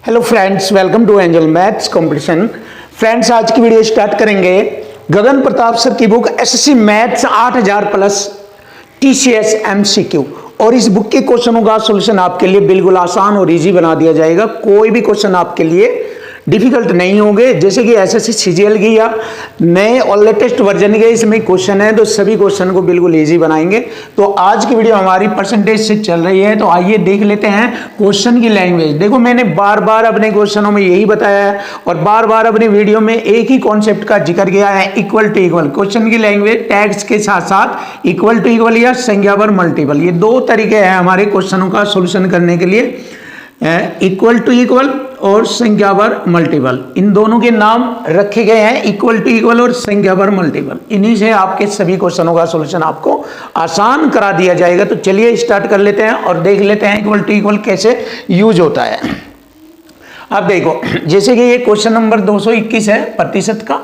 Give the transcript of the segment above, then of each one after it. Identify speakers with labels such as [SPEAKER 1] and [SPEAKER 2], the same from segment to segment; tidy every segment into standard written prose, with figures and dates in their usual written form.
[SPEAKER 1] Hello friends, welcome to Angel Maths Competition. Friends, आज की video start करेंगे Gagan Pratap sir की book SSC maths 8000 plus TCS MCQ. और इस बुक के क्वेश्चनों का सॉल्यूशन आपके लिए बिल्कुल आसान और इजी बना दिया जाएगा। कोई भी क्वेश्चन आपके लिए डिफिकल्ट नहीं होंगे। जैसे कि एसएससी सीजीएल की या नए और लेटेस्ट वर्जन के इसमें क्वेश्चन है, तो सभी क्वेश्चन को बिल्कुल इजी बनाएंगे। तो आज की वीडियो हमारी परसेंटेज से चल रही है, तो आइए देख लेते हैं क्वेश्चन की लैंग्वेज। देखो, मैंने बार बार अपने क्वेश्चनों में यही बताया है और बार बार अपनी वीडियो में एक ही कॉन्सेप्ट का जिक्र किया है, इक्वल टू इक्वल। क्वेश्चन की लैंग्वेज टैग्स के साथ साथ इक्वल टू इक्वल या संख्या पर मल्टीपल, ये दो तरीके हैं हमारे क्वेश्चनों का सोल्यूशन करने के लिए, इक्वल टू इक्वल और संख्या पर मल्टीपल। इन दोनों के नाम रखे गए हैं, इक्वल टू इक्वल और संख्या पर मल्टीपल। इन्हीं से आपके सभी क्वेश्चनों का सॉल्यूशन आपको आसान करा दिया जाएगा। तो चलिए स्टार्ट कर लेते हैं और देख लेते हैं इक्वल टू इक्वल कैसे यूज होता है। अब देखो, जैसे कि ये क्वेश्चन नंबर 221 है प्रतिशत का।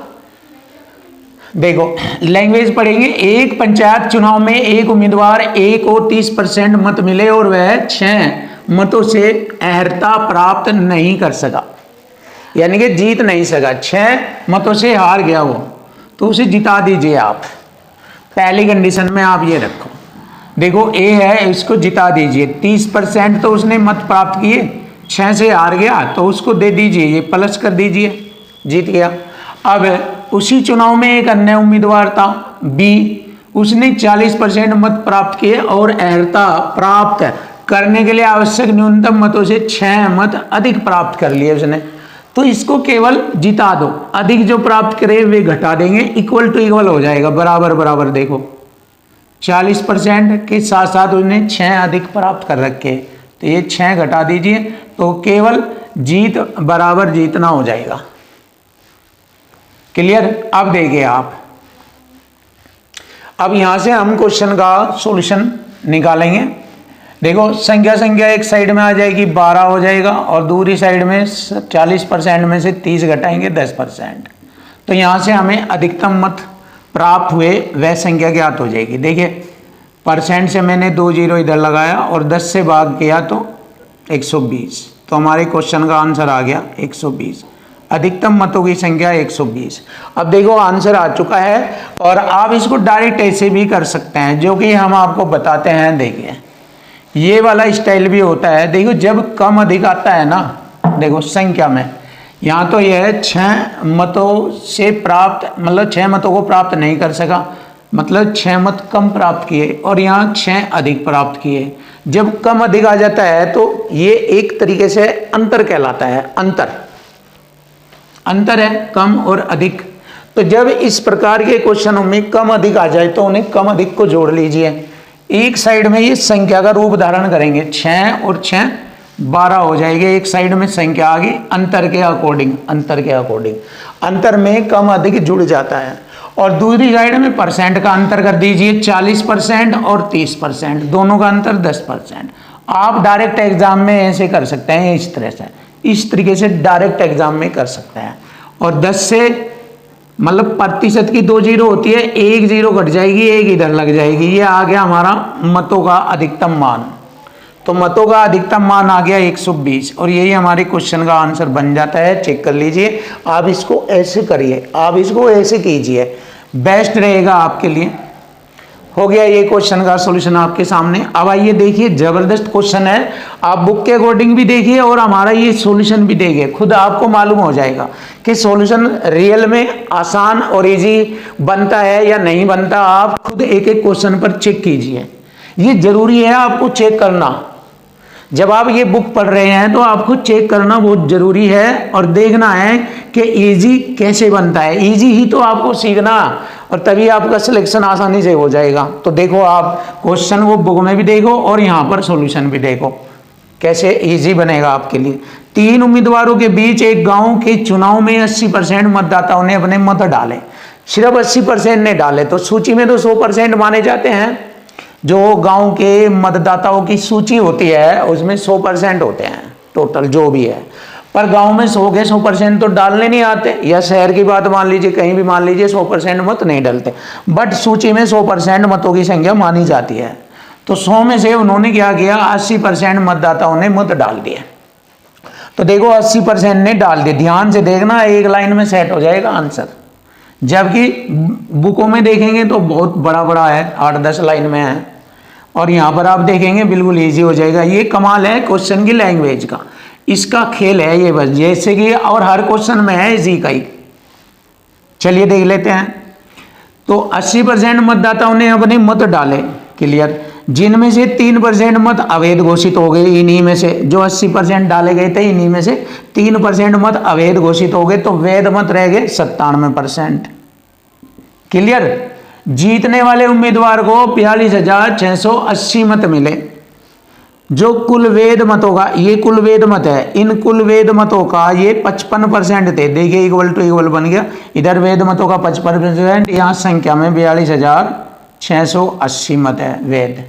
[SPEAKER 1] देखो, लैंग्वेज पढ़ेंगे। एक पंचायत चुनाव में एक उम्मीदवार A को 30% मत मिले और वह 6 मतों से अहर्ता प्राप्त नहीं कर सका, यानी कि जीत नहीं सका, 6 मतों से हार गया वो, तो उसे जिता दीजिए आप। पहली कंडीशन में आप ये रखो। देखो, A है, इसको जिता दीजिए। 30% तो उसने मत प्राप्त किए, 6 से हार गया, तो उसको दे दीजिए, ये प्लस कर दीजिए, जीत गया। अब उसी चुनाव में एक अन्य उम्मीदवार था B, उसने 40% मत प्राप्त किए और अहर्ता प्राप्त करने के लिए आवश्यक न्यूनतम मतों से 6 मत अधिक प्राप्त कर लिए उसने, तो इसको केवल जिता दो। अधिक जो प्राप्त करे वे घटा देंगे, इक्वल टू इक्वल हो जाएगा, बराबर बराबर। देखो, 40% के साथ साथ उसने 6 अधिक प्राप्त कर रखे, तो ये 6 घटा दीजिए, तो केवल जीत बराबर जीतना हो जाएगा। क्लियर? अब देखिए आप, अब यहां से हम क्वेश्चन का सॉल्यूशन निकालेंगे। देखो, संख्या एक साइड में आ जाएगी, 12 हो जाएगा, और दूसरी साइड में 40% में से 30 घटाएंगे, 10%। तो यहाँ से हमें अधिकतम मत प्राप्त हुए वह संख्या ज्ञात हो जाएगी। देखिए, परसेंट से मैंने 2 जीरो इधर लगाया और 10 से भाग किया तो 120, तो हमारे क्वेश्चन का आंसर आ गया 120। अधिकतम मतों की संख्या 120। अब देखो, आंसर आ चुका है और आप इसको डायरेक्ट ऐसे भी कर सकते हैं, जो कि हम आपको बताते हैं। देखिए, ये वाला स्टाइल भी होता है। देखो, जब कम अधिक आता है ना, देखो संख्या में, यहाँ तो यह है 6 मतों से प्राप्त, मतलब 6 मतों को प्राप्त नहीं कर सका, मतलब 6 मत कम प्राप्त किए, और यहाँ 6 अधिक प्राप्त किए। जब कम अधिक आ जाता है तो ये एक तरीके से अंतर कहलाता है। अंतर है कम और अधिक। तो जब इस प्रकार के क्वेश्चनों में कम अधिक आ जाए तो उन्हें कम अधिक को जोड़ लीजिए। एक साइड में ये संख्या का रूप धारण करेंगे, 6 और 6 12 हो जाएगी। एक साइड में संख्या आ गई, अंतर के अकॉर्डिंग अंतर में कम अधिक जुड़ जाता है। और दूसरी साइड में परसेंट का अंतर कर दीजिए, 40% और 30%, दोनों का अंतर 10%। आप डायरेक्ट एग्जाम में ऐसे कर सकते हैं, इस तरीके से डायरेक्ट एग्जाम में कर सकते हैं। और 10 से मतलब प्रतिशत की 2 जीरो होती है, 1 जीरो घट जाएगी, 1 इधर लग जाएगी, ये आ गया हमारा मतों का अधिकतम मान। तो मतों का अधिकतम मान आ गया 120, और यही हमारे क्वेश्चन का आंसर बन जाता है। चेक कर लीजिए, आप इसको ऐसे करिए, आप इसको ऐसे कीजिए, बेस्ट रहेगा आपके लिए। हो गया ये क्वेश्चन का सॉल्यूशन आपके सामने। अब आइए देखिए, जबरदस्त क्वेश्चन है। आप बुक के अकॉर्डिंग भी देखिए और हमारा ये सॉल्यूशन भी देखिए, खुद आपको मालूम हो जाएगा कि सॉल्यूशन रियल में आसान और इजी बनता है या नहीं बनता। आप खुद एक एक क्वेश्चन पर चेक कीजिए, ये जरूरी है आपको चेक करना। जब आप ये बुक पढ़ रहे हैं तो आपको चेक करना बहुत जरूरी है और देखना है कि इजी कैसे बनता है। इजी ही तो आपको सीखना, और तभी आपका सिलेक्शन आसानी से हो जाएगा। तो देखो, आप क्वेश्चन को बुक में भी देखो और यहाँ पर सॉल्यूशन भी देखो, कैसे इजी बनेगा आपके लिए। 3 उम्मीदवारों के बीच एक गांव के चुनाव में 80% मतदाताओं ने अपने मत डाले। सिर्फ 80% ने डाले, तो सूची में तो 100% माने जाते हैं। जो गांव के मतदाताओं की सूची होती है उसमें 100% होते हैं टोटल जो भी है, पर गांव में 100 के 100% तो डालने नहीं आते। या शहर की बात मान लीजिए, कहीं भी मान लीजिए 100% मत नहीं डालते, बट सूची में 100% मतों की संख्या मानी जाती है। तो 100 में से उन्होंने क्या किया, 80% मतदाताओं ने मत डाल दिए। तो देखो 80% ने डाल दिया, ध्यान से देखना, एक लाइन में सेट हो जाएगा आंसर। जबकि बुकों में देखेंगे तो बहुत बड़ा बड़ा है, 8-10 लाइन में है, और यहाँ पर आप देखेंगे बिल्कुल इजी हो जाएगा। ये कमाल है क्वेश्चन की लैंग्वेज का, इसका खेल है ये बस, जैसे कि और हर क्वेश्चन में है इसी का ही। चलिए देख लेते हैं। तो 80% मतदाताओं ने अपने मत डाले, क्लियर, जिनमें से 3% मत अवैध घोषित हो गए। इन्हीं में से जो 80% डाले गए थे, इन्हीं में से 3% मत अवैध घोषित हो गए, तो वैध मत रह गए 97%। क्लियर। जीतने वाले उम्मीदवार को 42,680 मत मिले। जो कुल वैध मतों का, ये कुल वैध मत है, इन कुल वैध मतों का ये 55% थे। देखिए इक्वल टू इक्वल बन गया, इधर वैध मतों का 55%, यहाँ संख्या में 42,680 मत है वैध।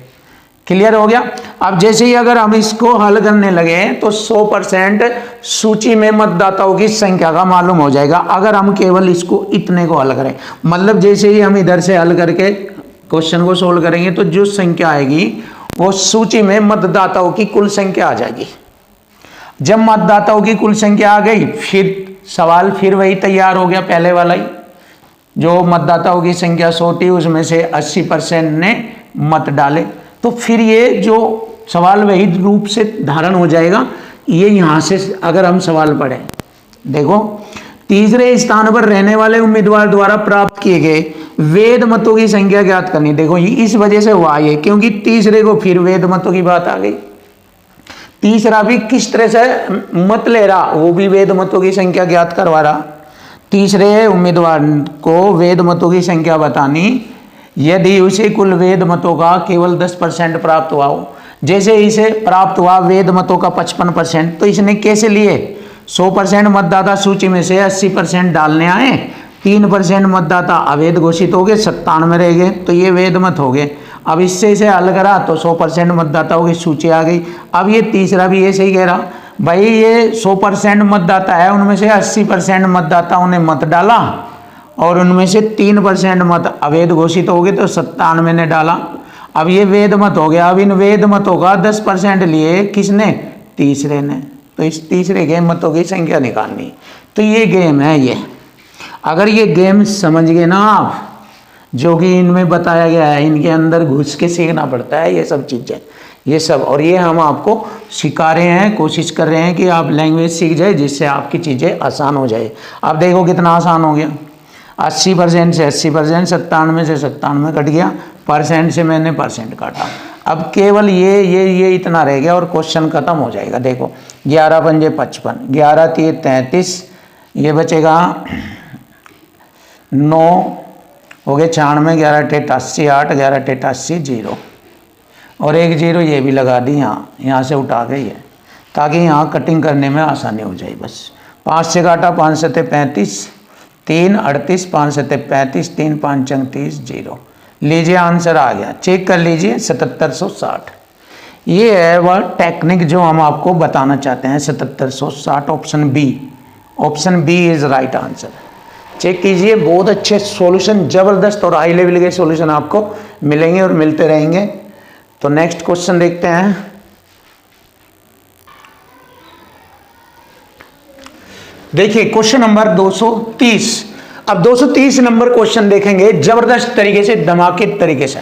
[SPEAKER 1] क्लियर हो गया। अब जैसे ही अगर हम इसको हल करने लगे तो 100% सूची में मतदाताओं की संख्या का मालूम हो जाएगा, अगर हम केवल इसको इतने को हल करें। मतलब जैसे ही हम इधर से हल करके क्वेश्चन को सोल्व करेंगे तो जो संख्या आएगी वो सूची में मतदाताओं की कुल संख्या आ जाएगी। जब मतदाताओं की कुल संख्या आ गई, फिर सवाल फिर वही तैयार हो गया, पहले वाला ही। जो मतदाताओं की संख्या 100 थी, उसमें से 80% ने मत डाले, तो फिर ये जो सवाल वही रूप से धारण हो जाएगा। ये यहाँ से अगर हम सवाल पढ़ें, देखो, तीसरे स्थान पर रहने वाले उम्मीदवार द्वारा प्राप्त किए गए वैध मतों की संख्या ज्ञात करनी। देखो ये इस वजह से हुआ ये, क्योंकि तीसरे को फिर वैध मतों की बात आ गई। तीसरा भी किस तरह से मत ले रहा, वो भी वैध मतों की संख्या ज्ञात करवा रहा। तीसरे उम्मीदवार को वैध मतों की संख्या बतानी यदि उसे कुल वैध मतों का केवल 10% प्राप्त हुआ हो। जैसे इसे प्राप्त हुआ वैध मतों का 55%, तो इसने कैसे लिए, 100% मतदाता सूची में से 80% डालने आए, 3% मतदाता अवैध घोषित हो गए, 97 रह गए, तो ये वैध मत हो गए। अब इससे इसे हल करा तो 100% मतदाताओं की सूची आ गई। अब ये तीसरा भी ऐसे ही कह रहा, भाई ये 100% मतदाता है, उनमें से 80% मतदाताओं ने मत डाला और उनमें से 3% मत अवैध घोषित हो गए, तो 97 ने डाला। अब ये वैध मत हो गया। अब इन वैध मतों का 10% लिए किसने, तीसरे ने, तो इस तीसरे के मतों की संख्या निकालनी। तो ये गेम है। ये अगर ये गेम समझ गए ना आप, जो कि इनमें बताया गया है, इनके अंदर घुस के सीखना पड़ता है ये सब चीज़ें, ये सब, और ये हम आपको सिखा रहे हैं, कोशिश कर रहे हैं कि आप लैंग्वेज सीख जाए, जिससे आपकी चीज़ें आसान हो जाए। अब देखो कितना आसान हो गया, 80% से 80%, 97 से 97 कट गया, परसेंट से मैंने परसेंट काटा। अब केवल ये इतना रह गया और क्वेश्चन खत्म हो जाएगा। देखो 11 पंजे 55, 11 तिये 33, ये बचेगा 9 हो गए 96, 11 अट्ठे 88, 8, 11 अट्ठे 88, 0 और एक 0 ये भी लगा दी यहाँ से उठा के ये, ताकि यहाँ कटिंग करने में आसानी हो जाए। बस 5 से काटा, 5 सत्ते 35, 3 38, 5 सत्ते 35, 3 5 30, 0। लीजिए आंसर आ गया, चेक कर लीजिए 7760। ये है वह टेक्निक जो हम आपको बताना चाहते हैं, 7760, option B. Option B is right answer. Check कीजिए, बहुत अच्छे सॉल्यूशन, जबरदस्त और हाई लेवल के सॉल्यूशन आपको मिलेंगे और मिलते रहेंगे। तो नेक्स्ट क्वेश्चन देखते हैं। देखिए क्वेश्चन नंबर 230। अब 230 नंबर क्वेश्चन देखेंगे जबरदस्त तरीके से, धमाके तरीके से।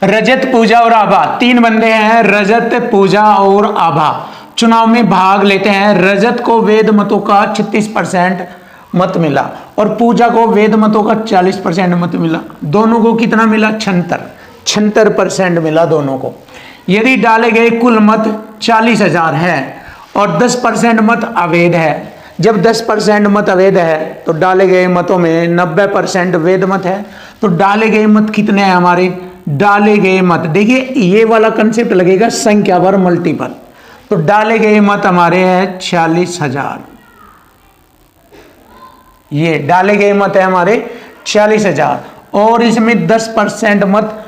[SPEAKER 1] रजत, पूजा और आभा, 3 बंदे हैं, रजत, पूजा और आभा, चुनाव में भाग लेते हैं। रजत को वेद मतों का 36% मत मिला और पूजा को वेद मतों का 40% मत मिला। दोनों को कितना मिला? 76% मिला दोनों को। यदि डाले गए कुल मत 40,000 है और 10% मत अवैध है, जब 10% मत अवैध है तो डाले गए मतों में 90% वैध मत है, तो डाले गए मत कितने हैं हमारे? डाले गए मत, देखिए ये वाला कंसेप्ट लगेगा संख्या पर मल्टीपल, तो डाले गए मत हमारे हैं 40,000। ये डाले गए मत है हमारे 40,000 और इसमें 10% मत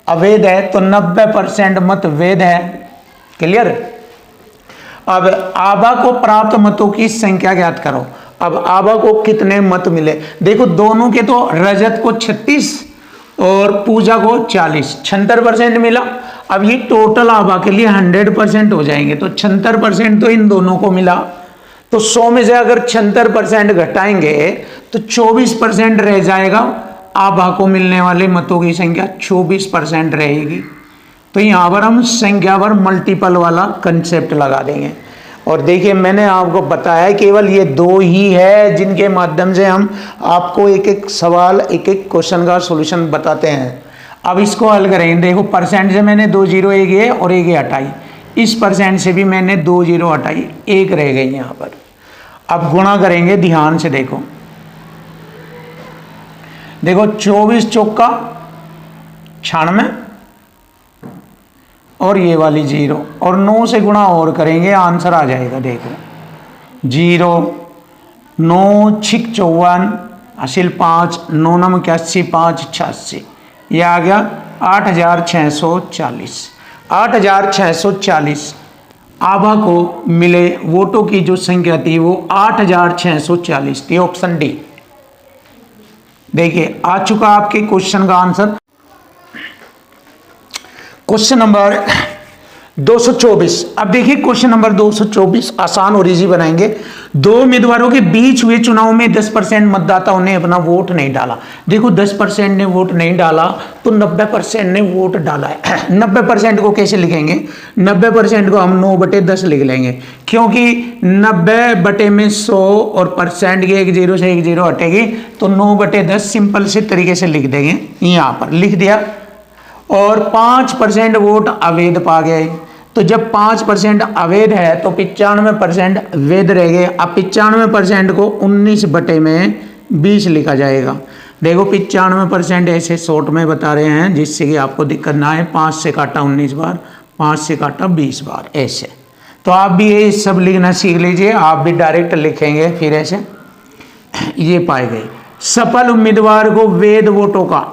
[SPEAKER 1] अवैध है तो 90% मत वैध है। क्लियर? अब आभा को प्राप्त मतों की संख्या ज्ञात करो। अब आभा को कितने मत मिले? देखो दोनों के तो रजत को 36 और पूजा को 40, 76% मिला। अब ये टोटल आभा के लिए 100% हो जाएंगे, तो 76% तो इन दोनों को मिला। तो 100 में से अगर 76% घटाएंगे तो 24% रह जाएगा। आभा को मिलने वाले मतों की संख्या 24% रहेगी। तो यहां पर हम संख्या पर मल्टीपल वाला कंसेप्ट लगा देंगे। और देखिए मैंने आपको बताया केवल ये दो ही है जिनके माध्यम से हम आपको एक एक सवाल एक एक क्वेश्चन का सॉल्यूशन बताते हैं। अब इसको हल करेंगे। देखो परसेंट से मैंने 2 जीरो एक ये और एक ये हटाई, इस परसेंट से भी मैंने 2 जीरो हटाई, एक रह गई यहाँ पर। अब गुणा करेंगे, ध्यान से देखो। देखो 24 चौका 96 और ये वाली 0 और 9 से गुणा और करेंगे, आंसर आ जाएगा। देखो 0 9 6 54 हासिल 5 9 9 81 5 86, ये आ गया 8640। 8640 आभा को मिले वोटों की जो संख्या थी वो 8640 थी, ऑप्शन डी। देखिए आ चुका आपके क्वेश्चन का आंसर। Question number 224। अब देखिए क्वेश्चन नंबर 224 आसान और इजी बनाएंगे। दो उम्मीदवारों के बीच हुए चुनाव में 10% मतदाताओं ने अपना वोट नहीं डाला। देखो 10% ने वोट नहीं डाला तो 90% ने वोट डाला है। 90% को कैसे लिखेंगे? 90% को हम 9/10 लिख लेंगे, क्योंकि 90 बटे में 100 और परसेंट की एक जीरो से एक जीरो हटेगी, तो 9/10 सिंपल से तरीके से लिख देंगे। यहाँ पर लिख दिया। और 5% वोट अवैध पा गए। तो जब 5% अवैध है तो 95% वैध रह गए। अब 95% को 19 बटे में 20 लिखा जाएगा। देखो 95% ऐसे शॉर्ट में बता रहे हैं जिससे कि आपको दिक्कत ना आए। 5 से काटा 19 बार, 5 से काटा 20 बार, ऐसे। तो आप भी ये सब लिखना सीख लीजिए। आप भी डायरेक्ट लिखेंगे फिर ऐसे। ये पाए गए सफल उम्मीदवार को वैध वोटों का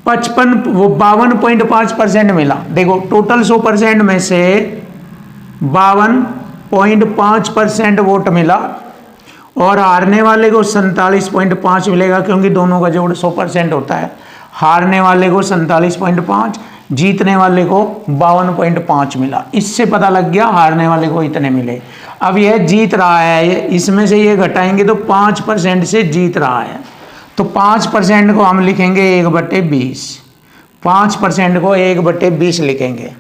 [SPEAKER 1] 52.5% मिला। देखो टोटल 100% में से 52.5% वोट मिला और हारने वाले को 47.5 मिलेगा, क्योंकि दोनों का जोड़ 100% होता है। हारने वाले को 47.5, जीतने वाले को 52.5 मिला। इससे पता लग गया हारने वाले को इतने मिले। अब यह जीत रहा है, इसमें से ये घटाएंगे तो 5% से जीत रहा है। तो 5% को हम लिखेंगे 1/20। 5% को 1/20 लिखेंगे।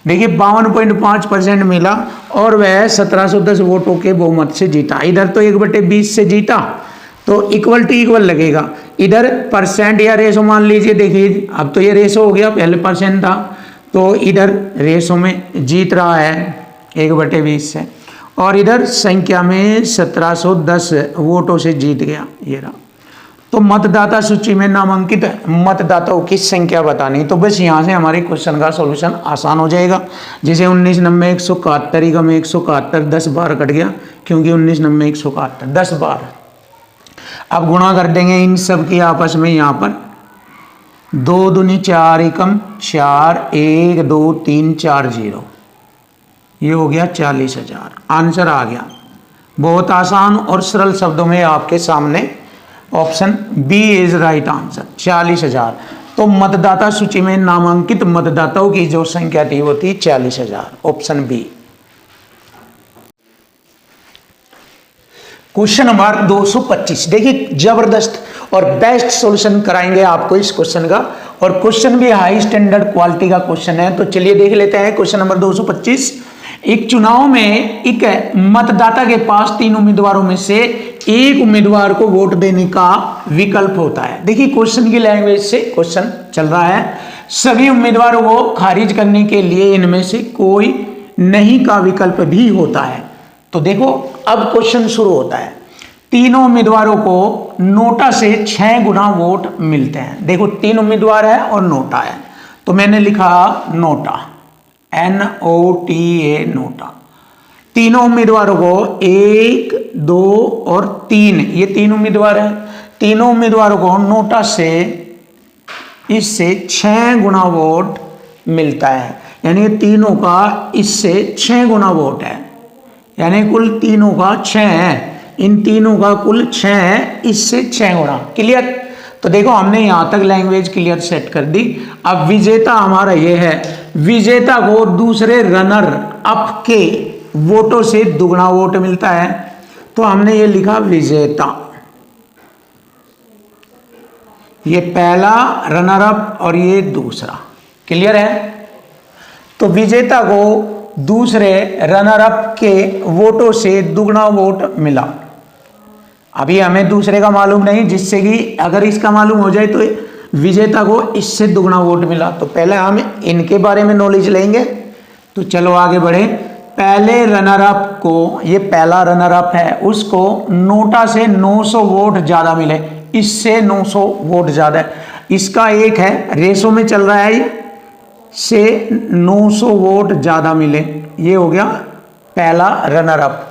[SPEAKER 1] देखिए 52.5% मिला और वह 1710 वोटों के बहुमत से जीता। इधर तो 1/20 से जीता तो इक्वल टू इक्वल लगेगा। इधर परसेंट या रेशो मान लीजिए। देखिए अब तो ये रेशो हो गया, पहले परसेंट था, तो इधर रेशो में जीत रहा है 1/20 से, और इधर संख्या में 1710 वोटों से जीत गया। ये रहा। तो मतदाता सूची में नामांकित मतदाताओं की संख्या बतानी। तो बस यहाँ से हमारे क्वेश्चन का सॉल्यूशन आसान हो जाएगा। जैसे 19 90 171 एकम 171 10 बार कट गया, क्योंकि 19 90 171 10 बार। अब गुणा कर देंगे इन सब की आपस में। यहाँ पर 2 दूनी 4 एकम 4 1 2 3 4 0, ये हो गया 40,000। आंसर आ गया। बहुत आसान और सरल शब्दों में आपके सामने option B is right answer, 40,000। तो मतदाता सूची में नामांकित मतदाताओं की जो संख्या थी वो थी 40,000, ऑप्शन बी। Question number 225। देखिए जबरदस्त और बेस्ट सॉल्यूशन कराएंगे आपको इस क्वेश्चन का, और क्वेश्चन भी हाई स्टैंडर्ड क्वालिटी का क्वेश्चन है। तो चलिए देख लेते हैं क्वेश्चन नंबर 225। एक चुनाव में एक मतदाता के पास 3 उम्मीदवारों में से एक उम्मीदवार को वोट देने का विकल्प होता है। देखिए क्वेश्चन की लैंग्वेज से क्वेश्चन चल रहा है। सभी उम्मीदवारों को खारिज करने के लिए इनमें से कोई नहीं का विकल्प भी होता है। तो देखो अब क्वेश्चन शुरू होता है। तीनों उम्मीदवारों को नोटा से 6 गुना वोट मिलते हैं। देखो 3 उम्मीदवार है और नोटा है, तो मैंने लिखा नोटा, NOTA नोटा। तीनों उम्मीदवारों को 1 2 और 3, ये 3 उम्मीदवार हैं। तीनों उम्मीदवारों को नोटा से इससे 6 गुना वोट मिलता है, यानी तीनों का इससे 6 गुना वोट है, यानी कुल तीनों का 6 है। इन तीनों का कुल 6 है, इससे 6 गुना। क्लियर? तो देखो हमने यहां तक लैंग्वेज क्लियर सेट कर दी। अब विजेता हमारा ये है। विजेता को दूसरे रनर अप के वोटों से दुगना वोट मिलता है, तो हमने ये लिखा विजेता। ये पहला रनर अप और ये दूसरा। क्लियर है? तो विजेता को दूसरे रनर अप के वोटों से दुगना वोट मिला। अभी हमें दूसरे का मालूम नहीं, जिससे कि अगर इसका मालूम हो जाए तो विजेता को इससे दुगना वोट मिला। तो पहले हम इनके बारे में नॉलेज लेंगे। तो चलो आगे बढ़े। पहले रनर अप को, ये पहला रनर अप है, उसको नोटा से 900 वोट ज्यादा मिले, इससे 900 वोट ज्यादा है। इसका एक है, रेशो में चल रहा है, ये से 900 वोट ज्यादा मिले। ये हो गया पहला रनर अप।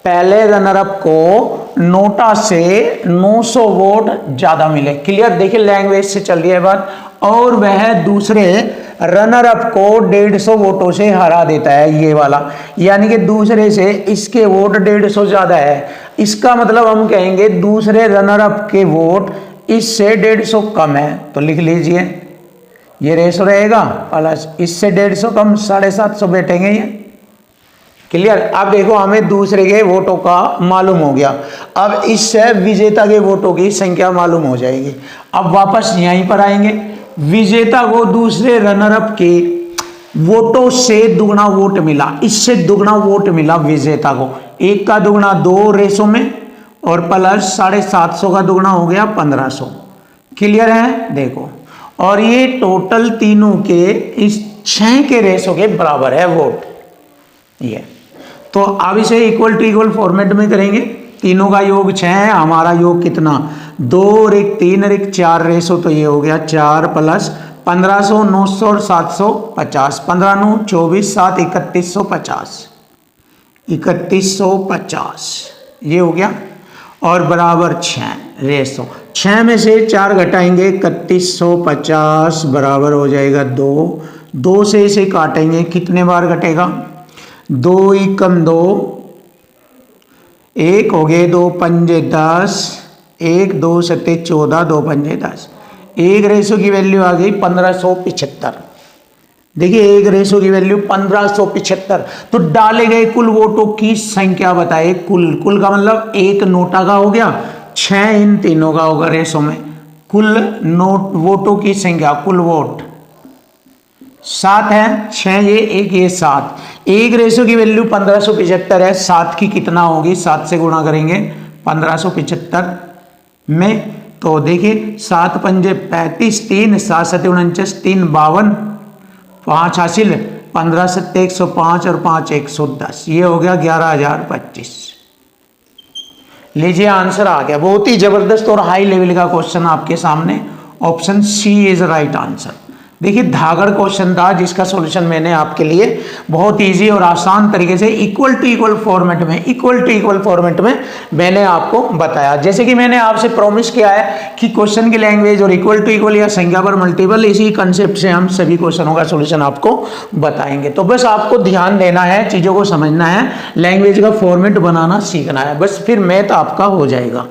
[SPEAKER 1] पहले रनर अप को नोटा से 900 वोट ज्यादा मिले। क्लियर? देखिए लैंग्वेज से चल रही है बात। और वह दूसरे रनर अप को 150 वोटों से हरा देता है, ये वाला। यानी कि दूसरे से इसके वोट 150 ज्यादा है। इसका मतलब हम कहेंगे दूसरे रनर अप के वोट इससे 150 कम है। तो लिख लीजिए, ये रेशो रहेगा प्लस इससे 150 कम 750 बैठेंगे ये। क्लियर? अब देखो हमें दूसरे के वोटों का मालूम हो गया। अब इससे विजेता के वोटों की संख्या मालूम हो जाएगी। अब वापस यहीं पर आएंगे। विजेता को दूसरे रनर अप के वोटों से दुगना वोट मिला, इससे दुगना वोट मिला विजेता को। एक का दुगना 2 रेशो में और प्लस 750 का दुगना हो गया 1500। क्लियर है? देखो, और ये टोटल तीनों के इस 6 के रेशो के बराबर है वोट। ये तो अब इसे इक्वल टू इक्वल फॉर्मेट में करेंगे। तीनों का योग 6 है, हमारा योग कितना? 2 और 1 3 और 1 4 रेशो। तो ये हो गया 4 प्लस 1500 900 और 750। 15 9 24 7 3150। 3150 ये हो गया और बराबर 6 रेशो। 6 में से 4 घटाएंगे 3150 बराबर हो जाएगा 2। 2 से इसे काटेंगे, कितने बार घटेगा? 2 एकम 2, 1 हो गए 2 पंजे 10, 1 2 सत्ते 14, 2 पंजे 10। एक रेशो की वैल्यू आ गई 1575। देखिए एक रेशो की वैल्यू 1575। तो डाले गए कुल वोटों की संख्या बताए। कुल का मतलब एक नोटा का हो गया, 6 इन तीनों का होगा रेशो में। कुल नोट वोटों की संख्या, कुल वोट 7 है, 6 ये 1 ये 7। एक रेशो की वैल्यू 1575 है। 7 की कितना होगी? 7 से गुणा करेंगे 1575 में। तो देखिए 7 पंजे 35, 3 7 7 49, 3 52, 5 हासिल, 15 7 105 और 5 110। ये हो गया 11025। लीजिए आंसर आ गया। बहुत ही जबरदस्त और हाई लेवल का क्वेश्चन आपके सामने। Option C is right answer. देखिए धागड़ क्वेश्चन था, जिसका सॉल्यूशन मैंने आपके लिए बहुत इजी और आसान तरीके से इक्वल टू इक्वल फॉर्मेट में मैंने आपको बताया। जैसे कि मैंने आपसे प्रॉमिस किया है कि क्वेश्चन की लैंग्वेज और इक्वल टू इक्वल या संख्या पर मल्टीपल, इसी कंसेप्ट से हम सभी क्वेश्चनों का सॉल्यूशन आपको बताएंगे। तो बस आपको ध्यान देना है, चीज़ों को समझना है, लैंग्वेज का फॉर्मेट बनाना सीखना है, बस फिर मैथ आपका हो जाएगा।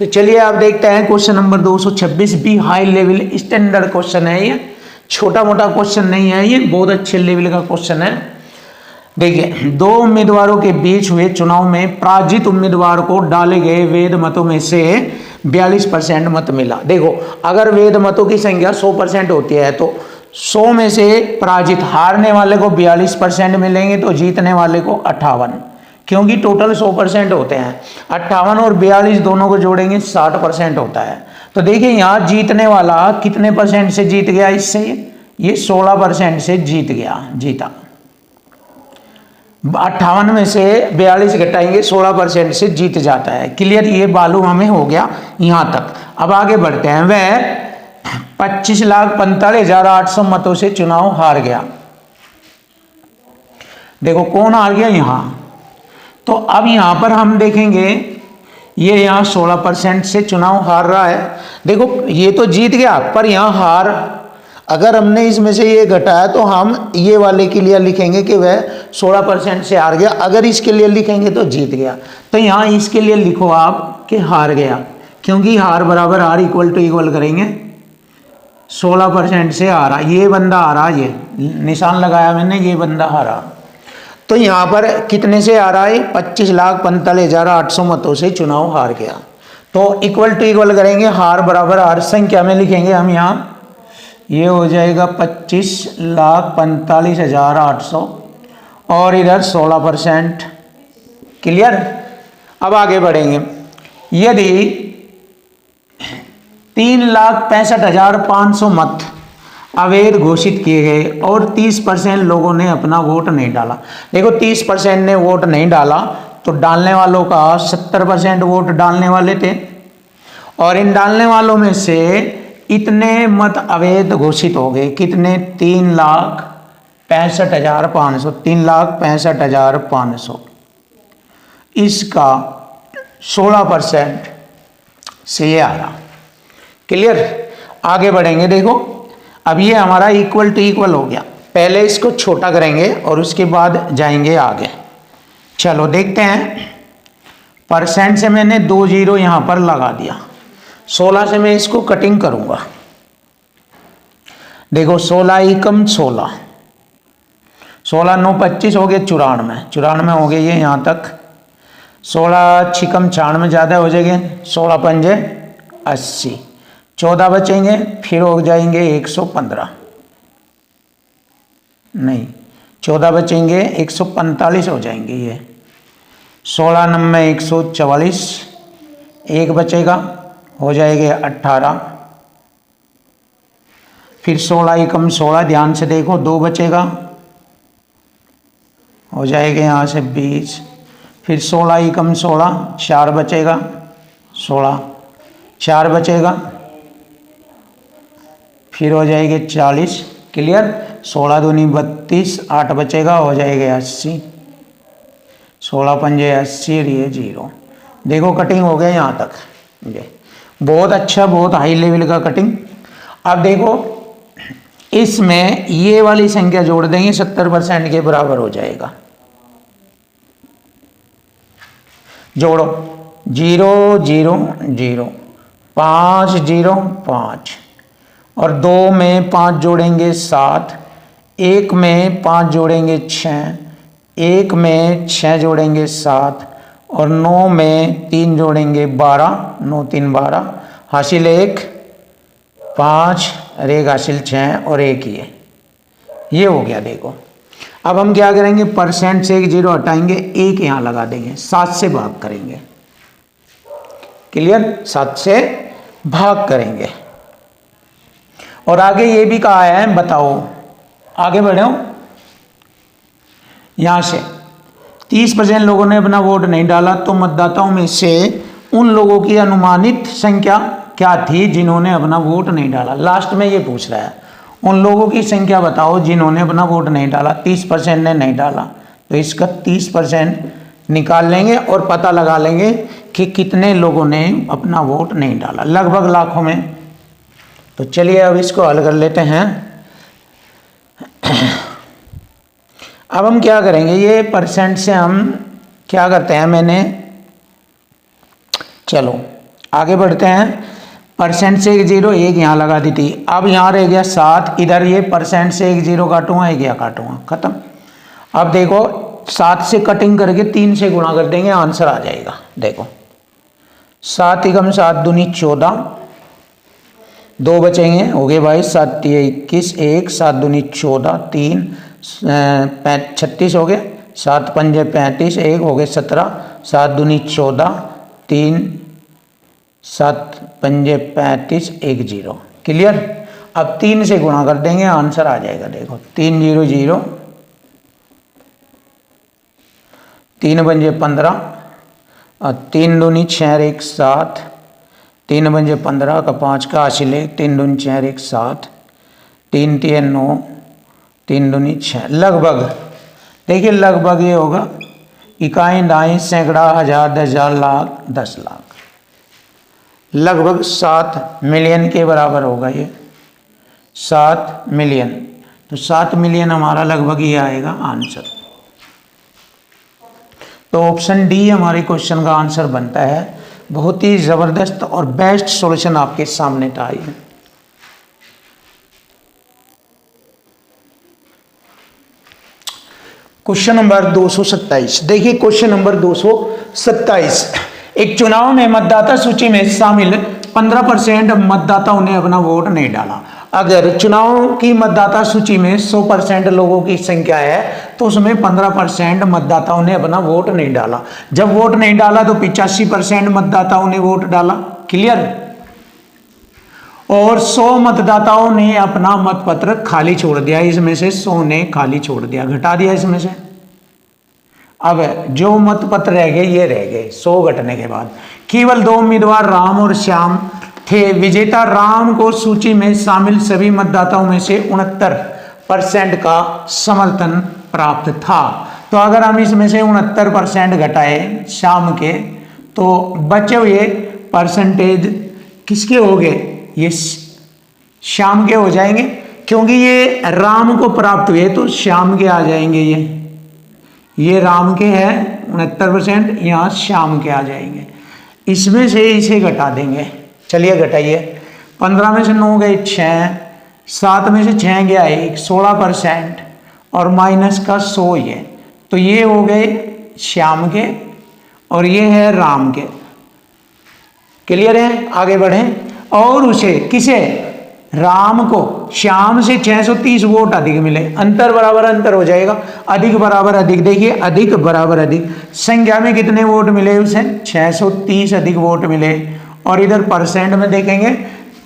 [SPEAKER 1] तो चलिए आप देखते हैं क्वेश्चन नंबर 226 भी हाई लेवल स्टैंडर्ड क्वेश्चन है। ये छोटा मोटा क्वेश्चन नहीं है, ये बहुत अच्छे लेवल का क्वेश्चन है। देखिए 2 उम्मीदवारों के बीच हुए चुनाव में पराजित उम्मीदवार को डाले गए वैध मतों में से 42% मत मिला। देखो अगर वैध मतों की संख्या 100% होती है तो 100 में से पराजित हारने वाले को 42% मिलेंगे, तो जीतने वाले को 58, क्योंकि टोटल 100% होते हैं। 58 और 42 दोनों को जोड़ेंगे 60% होता है। तो देखिए यहाँ जीतने वाला कितने परसेंट से जीत गया? इससे ये 16% से जीता। 58 में से 42 घटाएंगे 16% से जीत जाता है। क्लियर? ये मालूम हमें हो गया यहाँ तक। अब आगे बढ़ते हैं। वह 25,45,800 मतों से चुनाव हार गया। देखो कौन हार गया यहाँ? तो अब यहाँ पर हम देखेंगे ये यहाँ 16% से चुनाव हार रहा है। देखो ये तो जीत गया, पर यहाँ हार, अगर हमने इसमें से ये घटाया तो हम ये वाले के लिए लिखेंगे कि वह 16% से हार गया। अगर इसके लिए लिखेंगे तो जीत गया। तो यहाँ इसके लिए लिखो आप कि हार गया, क्योंकि हार बराबर हार इक्वल टू इक्वल करेंगे। 16% से हारा, ये बंदा हारा, ये निशान लगाया मैंने, ये बंदा हारा। तो यहाँ पर कितने से आ रहा है? 25,45,800 मतों से चुनाव हार गया। तो इक्वल टू इक्वल करेंगे, हार बराबर हार संख्या में लिखेंगे हम यहाँ, ये हो जाएगा 25,45,800 और इधर 16%। क्लियर? अब आगे बढ़ेंगे। यदि 3,65,500 मत अवैध घोषित किए गए और 30% लोगों ने अपना वोट नहीं डाला। देखो 30% ने वोट नहीं डाला तो डालने वालों का 70% वोट डालने वाले थे, और इन डालने वालों में से इतने मत अवैध घोषित हो गए। कितने? 3,65,500। 3,65,500 इसका 16% से ये आ रहा। क्लियर? आगे बढ़ेंगे। देखो अब ये हमारा इक्वल टू इक्वल हो गया। पहले इसको छोटा करेंगे और उसके बाद जाएंगे आगे। चलो देखते हैं। परसेंट से मैंने 2 जीरो यहाँ पर लगा दिया। 16 से मैं इसको कटिंग करूँगा। देखो 16 एकम 16, 16 9 25 हो गए 94, 94 हो गए ये यहाँ तक। 16 छिकम 96 ज़्यादा हो जाएंगे, 16 पंजे 80, 14 बचेंगे, फिर हो जाएंगे 115, नहीं 14 बचेंगे 145 हो जाएंगे ये। 16 नंबर 144, एक बचेगा हो जाएंगे 18, फिर 16 एकम 16, ध्यान से देखो 2 बचेगा हो जाएगा यहाँ से 20, फिर 16 एकम 16, 4 बचेगा 16, 4 बचेगा फिर हो जाएंगे 40। क्लियर? 16 दूनी 32, 8 बचेगा हो जाएगा 80, 16 पंजे 80 और ये 0। देखो कटिंग हो गया यहाँ तक। ये बहुत अच्छा, बहुत हाई लेवल का कटिंग। अब देखो इसमें ये वाली संख्या जोड़ देंगे, 70% के बराबर हो जाएगा। जोड़ो 0 0 0, 5 0 5, और 2 में 5 जोड़ेंगे 7, 1 में 5 जोड़ेंगे 6, 1 में 6 जोड़ेंगे 7, और 9 में 3 जोड़ेंगे 12, 9 3 12, हासिल 1 5 और 1 हासिल 6 और 1 ये हो गया। देखो अब हम क्या करेंगे, परसेंट से 1 जीरो हटाएंगे, 1 यहाँ लगा देंगे, 7 से भाग करेंगे। क्लियर? 7 से भाग करेंगे। और आगे ये भी कहा है, बताओ आगे बढ़े हो। यहां से 30% लोगों ने अपना वोट नहीं डाला, तो मतदाताओं में से उन लोगों की अनुमानित संख्या क्या थी जिन्होंने अपना वोट नहीं डाला। लास्ट में ये पूछ रहा है, उन लोगों की संख्या बताओ जिन्होंने अपना वोट नहीं डाला। 30% ने नहीं डाला, तो इसका 30% निकाल लेंगे और पता लगा लेंगे कि कितने लोगों ने अपना वोट नहीं डाला, लगभग लाखों में। तो चलिए अब इसको हल कर लेते हैं। अब हम क्या करेंगे, ये परसेंट से हम क्या करते हैं, मैंने चलो आगे बढ़ते हैं। परसेंट से 1 जीरो, 1 यहाँ लगा दी थी। अब यहाँ रह गया 7, इधर ये परसेंट से 1 जीरो काटूंगा, 1 यहाँ काटूंगा, खत्म। अब देखो 7 से कटिंग करके 3 से गुणा कर देंगे, आंसर आ जाएगा। देखो 7 एकम 7 दूनी 14, 2 बचेंगे हो गए भाई 7 21, 1 7 दूनी 14, 3 36 हो गए, 7 पंजे 35, 1 हो गए 17, 7 दूनी 14, 3 7 पंजे 35, 1 जीरो। क्लियर? अब 3 से गुणा कर देंगे, आंसर आ जाएगा। देखो 3 0 0, 3 पंजे 15 और 3 दूनी 6 1 7, 3 पंजे 15 का 5 का हासिल 1, 3 दूनी 6 1 7, 3 3 9, 3 दूनी 6, लगभग देखिए लगभग ये होगा इकाई दाई सैकड़ा हजार 10,000 लाख 10 लाख, लगभग 7 मिलियन के बराबर होगा ये, 7 मिलियन। तो 7 मिलियन हमारा लगभग ये आएगा आंसर। तो ऑप्शन डी हमारे क्वेश्चन का आंसर बनता है। बहुत ही ज़बरदस्त और बेस्ट सॉल्यूशन आपके सामने था ये। Question number 227। देखिए क्वेश्चन नंबर 227। एक चुनाव में मतदाता सूची में शामिल 15% मतदाताओं ने अपना वोट नहीं डाला। अगर चुनाव की मतदाता सूची में 100% लोगों की संख्या है तो उसमें 15% मतदाताओं ने अपना वोट नहीं डाला। जब वोट नहीं डाला तो 85% मतदाताओं ने वोट डाला। क्लियर। और 100 मतदाताओं ने अपना मतपत्र खाली छोड़ दिया। इसमें से 100 ने खाली छोड़ दिया, घटा दिया इसमें से। अब जो मतपत्र रह गए ये रह गए 100 घटने के बाद। केवल 2 उम्मीदवार राम और श्याम थे। विजेता राम को सूची में शामिल सभी मतदाताओं में से 69% का समर्थन प्राप्त था। तो अगर हम इसमें से 69% घटाए श्याम के तो बचे हुए परसेंटेज किसके हो गए? ये श्याम के हो जाएंगे, क्योंकि ये राम को प्राप्त हुए तो श्याम के आ जाएंगे। ये राम के हैं 69%, यहाँ श्याम के आ जाएंगे। इसमें से इसे घटा देंगे। चलिए घटाइए। 15 में से 9 गए 6, 7 में से 6 गया 1, 16% और माइनस का 100 ये। तो ये हो गए श्याम के और ये है राम के। क्लियर है? आगे बढ़ें। और उसे किसे? राम को श्याम से 630 वोट अधिक मिले। अंतर बराबर अंतर हो जाएगा, अधिक बराबर अधिक। देखिए अधिक बराबर अधिक, संख्या में कितने वोट मिले उसे? 630 अधिक वोट मिले। और इधर परसेंट में देखेंगे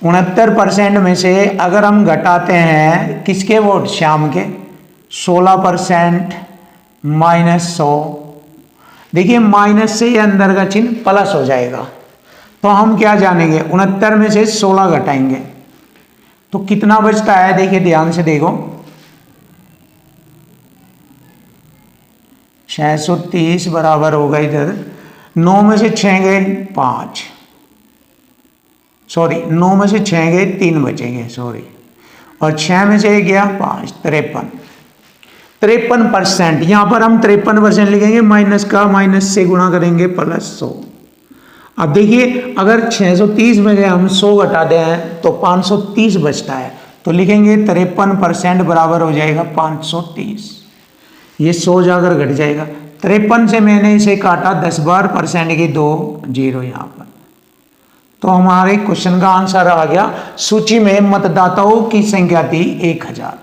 [SPEAKER 1] 69% में से अगर हम घटाते हैं किसके वोट? श्याम के। 16% माइनस 100। देखिए माइनस से अंदर का चिन्ह प्लस हो जाएगा। तो हम क्या जानेंगे? 69 में से 16 घटाएंगे तो कितना बचता है? देखिए ध्यान से देखो, 630 बराबर होगा इधर 9 में से 6 गए 5, सॉरी 9 में से 6 गए 3 बचेंगे, सॉरी, और 6 में से गया 5, 53%। यहां पर हम 53% लिखेंगे, माइनस का माइनस से गुणा करेंगे प्लस 100। अब देखिए अगर 630 में से हम 100 घटा दें तो 530 बचता है। तो लिखेंगे 53% बराबर हो जाएगा 530। ये 100 जाकर घट जाएगा। 53 से मैंने इसे काटा 10 बार, परसेंट की 2 0 यहाँ पर। तो हमारे क्वेश्चन का आंसर आ गया। सूची में मतदाताओं की संख्या थी 1000।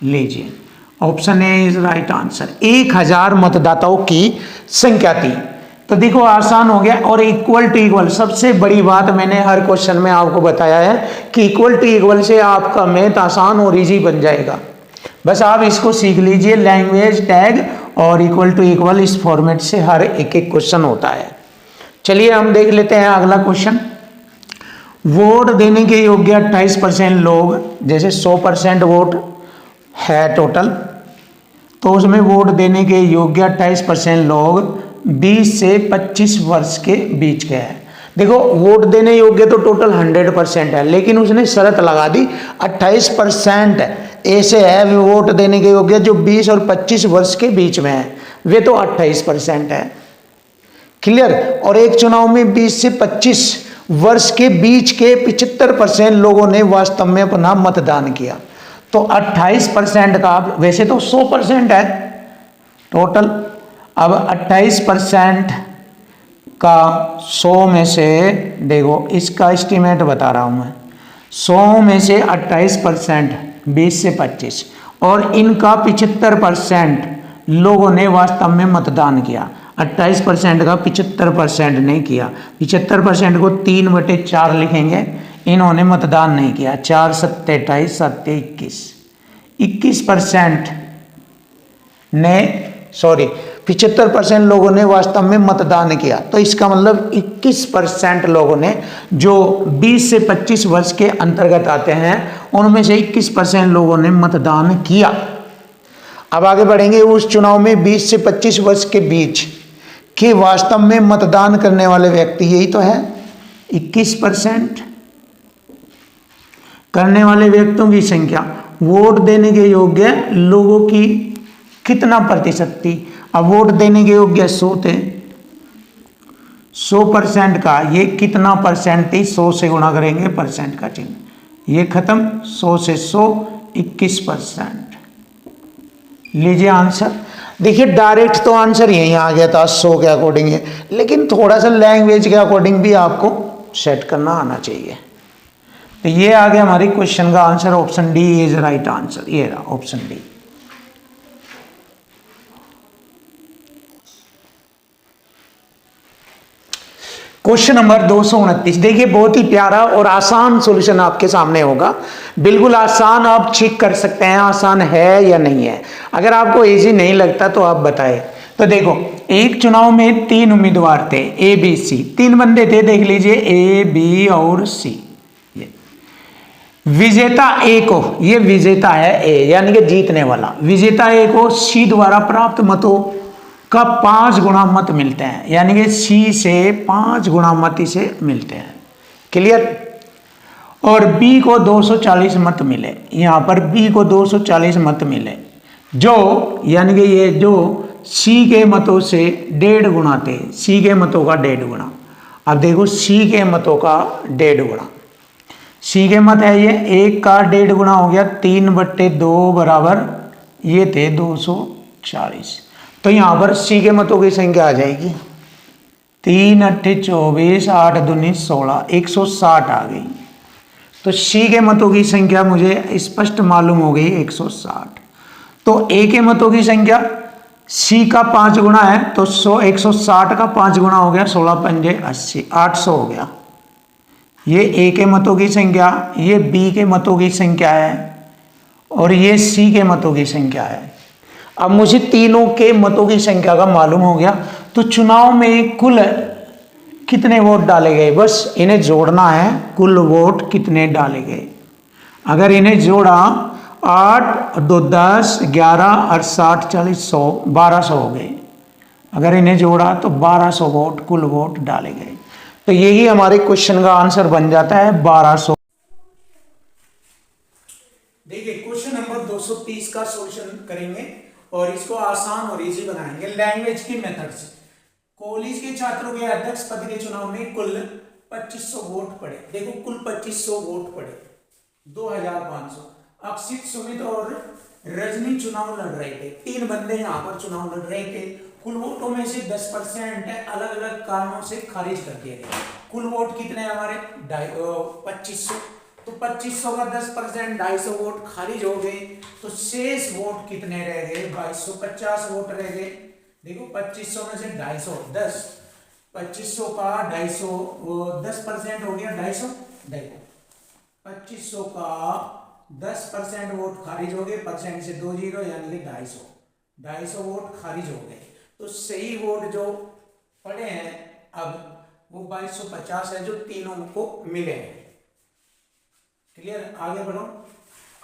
[SPEAKER 1] लीजिए option A is right answer. 1000 मतदाताओं की संख्या थी। तो देखो आसान हो गया। और इक्वल टू इक्वल, सबसे बड़ी बात मैंने हर क्वेश्चन में आपको बताया है कि इक्वल टू इक्वल से आपका मैथ आसान और इजी बन जाएगा। बस आप इसको सीख लीजिए। लैंग्वेज टैग और इक्वल टू इक्वल, इस फॉर्मेट से हर एक एक क्वेश्चन होता है। चलिए हम देख लेते हैं अगला क्वेश्चन। वोट देने के योग्य 28% लोग, जैसे 100% वोट है टोटल, तो उसमें वोट देने के योग्य 28% लोग 20 से 25 वर्ष के बीच के हैं। देखो वोट देने योग्य तो टोटल 100% है, लेकिन उसने शर्त लगा दी 28% ऐसे है वोट देने के योग्य जो 20 और 25 वर्ष के बीच में है, वे तो 28% है। क्लियर। और एक चुनाव में 20 से 25 वर्ष के बीच के 75% लोगों ने वास्तव में अपना मतदान किया। तो 28% का, वैसे तो 100% है टोटल, अब 28% का 100 में से, देखो इसका एस्टीमेट बता रहा हूं मैं, 100 में से 28% 20 से 25 और इनका 75% लोगों ने वास्तव में मतदान किया। 28% का 75% नहीं किया। 75% को 3/4 लिखेंगे। इन्होंने मतदान नहीं किया। 4 7 28 7 21, 21% ने, सॉरी 75% लोगों ने वास्तव में मतदान किया। तो इसका मतलब 21% लोगों ने, जो 20 से 25 वर्ष के अंतर्गत आते हैं, उनमें से 21% लोगों ने मतदान किया। अब आगे बढ़ेंगे। उस चुनाव में 20 से 25 वर्ष के बीच के वास्तव में मतदान करने वाले व्यक्ति, यही तो है 21%। करने वाले व्यक्तियों की संख्या वोट देने के योग्य लोगों की कितना प्रतिशत थी? अब वोट देने के योग्य 100 थे, 100% का ये कितना परसेंट थी? 100 से गुणा करेंगे परसेंट का चिन्ह, ये खत्म। 100 से 100 21%। लीजिए आंसर। देखिए डायरेक्ट तो आंसर यहीं आ गया था 100 के अकॉर्डिंग है, लेकिन थोड़ा सा लैंग्वेज के अकॉर्डिंग भी आपको सेट करना आना चाहिए। तो ये आ गया हमारे क्वेश्चन का answer, option D is right answer. ये रहा ऑप्शन डी। क्वेश्चन नंबर 229, देखिए बहुत ही प्यारा और आसान सॉल्यूशन आपके सामने होगा, बिल्कुल आसान। आप चेक कर सकते हैं आसान है या नहीं है। अगर आपको इजी नहीं लगता तो आप बताएं। तो देखो, एक चुनाव में 3 उम्मीदवार थे, ए बी सी, 3 बंदे थे, देख लीजिए ए बी और सी। विजेता ए को, ये विजेता है ए यानी कि जीतने वाला, विजेता ए को सी द्वारा प्राप्त मतों का 5 गुना मत मिलते हैं, यानी कि सी से 5 गुना मत इसे मिलते हैं। क्लियर। और बी को 240 मत मिले, यहां पर बी को 240 मत मिले, जो यानी कि ये जो सी के मतों से 1.5 गुना थे, सी के मतों का 1.5 गुना। अब देखो सी के मतों का 1.5 गुना, सी के मत है ये, 1 का 1.5 गुना हो गया 3/2 बराबर ये थे 240। तो यहां पर सी के मतों की संख्या आ जाएगी 3 8 24 8 दूनी 16, 160 आ गई। तो सी के मतों की संख्या मुझे स्पष्ट मालूम हो गई 160। तो ए के मतों की संख्या सी का 5 गुना है, तो 160 का 5 गुना हो गया 16 पंजे 80, 800 हो गया। ये ए के मतों की संख्या, ये बी के मतों की संख्या है और ये सी के मतों की संख्या है। अब मुझे तीनों के मतों की संख्या का मालूम हो गया, तो चुनाव में कुल कितने वोट डाले गए, बस इन्हें जोड़ना है, कुल वोट कितने डाले गए। अगर इन्हें जोड़ा 8 2 10 11 और 60 40 100 1200 हो गए। अगर इन्हें जोड़ा तो 1200 वोट कुल वोट डाले गए। तो यही हमारे क्वेश्चन का आंसर बन जाता है 1200। देखिए क्वेश्चन नंबर 230 का सॉल्यूशन करेंगे और इसको आसान और इजी बनाएंगे लैंग्वेज की मेथड से। कॉलेज के छात्रों के अध्यक्ष पद के चुनाव में कुल 2500 वोट पड़े। देखो कुल 2500 वोट पड़े, 2500। अक्षित, सुमित और रजनी चुनाव लड़ रहे थे, 3 बंदे यहाँ पर चुनाव लड़ रहे थे। कुल वोटों में से 10% अलग अलग कारणों से खारिज कर दिए गए। कुल वोट कितने हमारे 2500, तो 2500 का 10% 250 वोट खारिज हो गए। तो शेष वोट कितने रह गए 2250 वोट रह गए। देखो 2500 में से 250 10, 2500 का 250 10% हो गया 250। देखो 2500 का 10% वोट खारिज हो गए, परसेंट से 2 जीरो यानी कि 250 वोट खारिज हो गए। तो सही वोट जो पड़े हैं अब वो 2250 है जो तीनों को मिले हैं। क्लियर, आगे बढ़ो।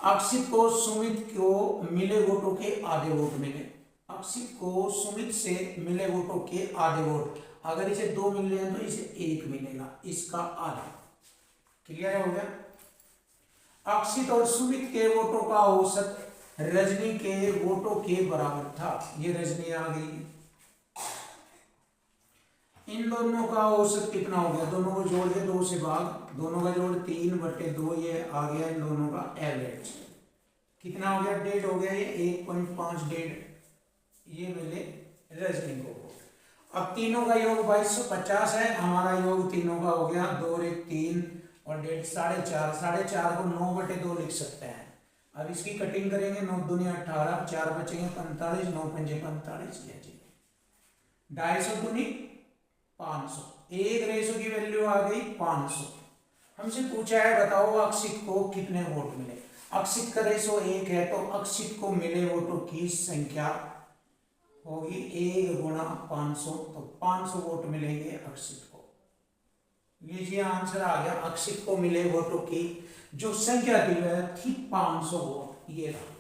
[SPEAKER 1] अक्षित को सुमित को मिले वोटों के आधे वोट मिले, अक्षित को सुमित से मिले वोटों के आधे वोट, अगर इसे 2 मिल रहे हैं तो इसे 1 मिलेगा, इसका आधा। क्लियर हो गया। अक्षित और सुमित के वोटों का औसत रजनी के वोटों के बराबर था, ये रजनी आ गई। इन दोनों का औसत कितना हो गया, दोनों को जोड़ के 2 से भाग, दोनों का जोड़ 3/2, ये आ गया इन दोनों का एवरेज। कितना हो गया 1.5 हो गया, ये 1.5 1.5 ये मिले रजनी को। अब तीनों का योग 2250 है, हमारा योग तीनों का हो गया 2 और 1 3 और 1.5 4.5 को 9/2 लिख सकते हैं। अब इसकी कटिंग करेंगे, 9 दूनी 18, 4 बचेंगे 45, 9 पंजे 45, 250 दूनी 500, 1 रेशो की वैल्यू आ गई 500। हमसे पूछा है बताओ अक्षित को कितने वोट मिले। अक्षित का रेशो 1 है, तो अक्षित को मिले वोटों की संख्या होगी 1 गुणा 500, तो 500 वोट मिलेंगे अक्षित को। लीजिए आंसर आ गया, अक्षित को मिले वोटों की जो संख्या दी है थी 500 वोट, ये रहा।